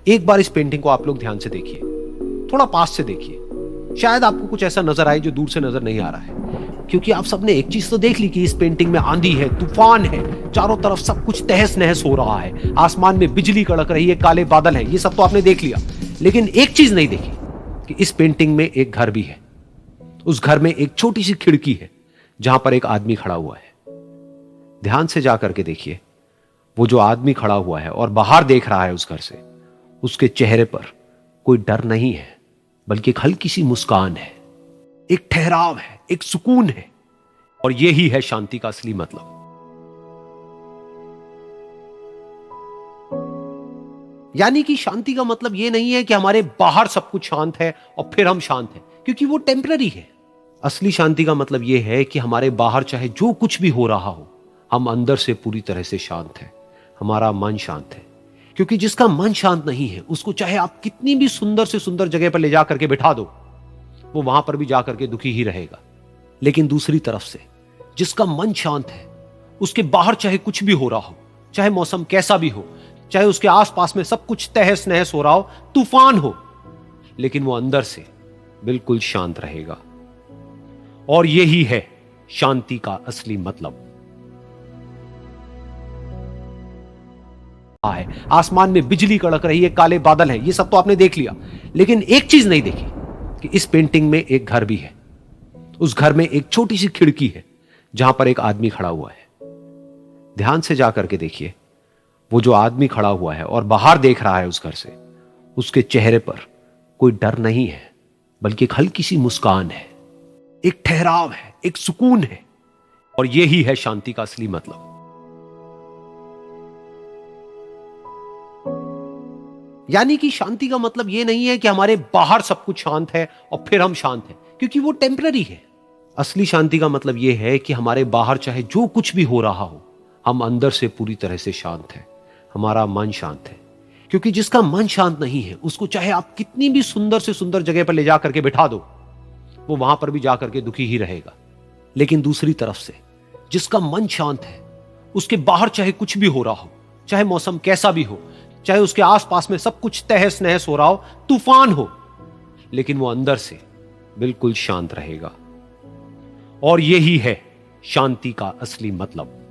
एक बार इस पेंटिंग को आप लोग ध्यान से देखिए, थोड़ा पास से देखिए। शायद आपको कुछ ऐसा नजर आए जो दूर से नजर नहीं आ रहा है, क्योंकि आप सबने एक चीज तो देख ली कि इस पेंटिंग में आंधी है, तूफान है, चारों तरफ सब कुछ तहस नहस हो रहा है, आसमान में बिजली कड़क रही है, काले बादल हैं, ये सब तो आपने देख लिया। लेकिन एक चीज नहीं देखी कि इस पेंटिंग में एक घर भी है। उस घर में एक छोटी सी खिड़की है जहां पर एक आदमी खड़ा हुआ है। ध्यान से जाकर के देखिए, वो जो आदमी खड़ा हुआ है और बाहर देख रहा है उस घर से, उसके चेहरे पर कोई डर नहीं है, बल्कि एक हल्की सी मुस्कान है, एक ठहराव है, एक सुकून है। और यही है शांति का असली मतलब। यानी कि शांति का मतलब यह नहीं है कि हमारे बाहर सब कुछ शांत है और फिर हम शांत हैं, क्योंकि वो टेम्पररी है। असली शांति का मतलब यह है कि हमारे बाहर चाहे जो कुछ भी हो रहा हो, हम अंदर से पूरी तरह से शांत हैं, हमारा मन शांत है। क्योंकि जिसका मन शांत नहीं है, उसको चाहे आप कितनी भी सुंदर से सुंदर जगह पर ले जाकर के बिठा दो, वो वहां पर भी जाकर के दुखी ही रहेगा। लेकिन दूसरी तरफ से जिसका मन शांत है, उसके बाहर चाहे कुछ भी हो रहा हो, चाहे मौसम कैसा भी हो, चाहे उसके आसपास में सब कुछ तहस नहस हो रहा हो, तूफान हो, लेकिन वो अंदर से बिल्कुल शांत रहेगा। और यही है शांति का असली मतलब। है आसमान में बिजली कड़क रही है, काले बादल हैं, ये सब तो आपने देख लिया। लेकिन एक चीज नहीं देखी कि इस पेंटिंग में एक घर भी है। उस घर में एक छोटी सी खिड़की है जहां पर एक आदमी खड़ा हुआ है। ध्यान से जाकर के देखिए, वो जो आदमी खड़ा हुआ है और बाहर देख रहा है उस घर से, उसके चेहरे पर कोई डर नहीं है, बल्कि एक हल्की सी मुस्कान है, एक ठहराव है, एक सुकून है। और यही है शांति का असली मतलब। यानी कि शांति का मतलब यह नहीं है कि हमारे बाहर सब कुछ शांत है और फिर हम शांत हैं, क्योंकि वो टेम्पररी है। असली शांति का मतलब यह है कि हमारे बाहर चाहे जो कुछ भी हो रहा हो, हम अंदर से पूरी तरह से शांत हैं, हमारा मन शांत है। क्योंकि जिसका मन शांत नहीं है, उसको चाहे आप कितनी भी सुंदर से सुंदर जगह पर ले जाकर के बिठा दो, वो वहां पर भी जाकर के दुखी ही रहेगा। लेकिन दूसरी तरफ से जिसका मन शांत है, उसके बाहर चाहे कुछ भी हो रहा हो, चाहे मौसम कैसा भी हो, चाहे उसके आसपास में सब कुछ तहस नहस हो रहा हो, तूफान हो, लेकिन वो अंदर से बिल्कुल शांत रहेगा। और यही है शांति का असली मतलब।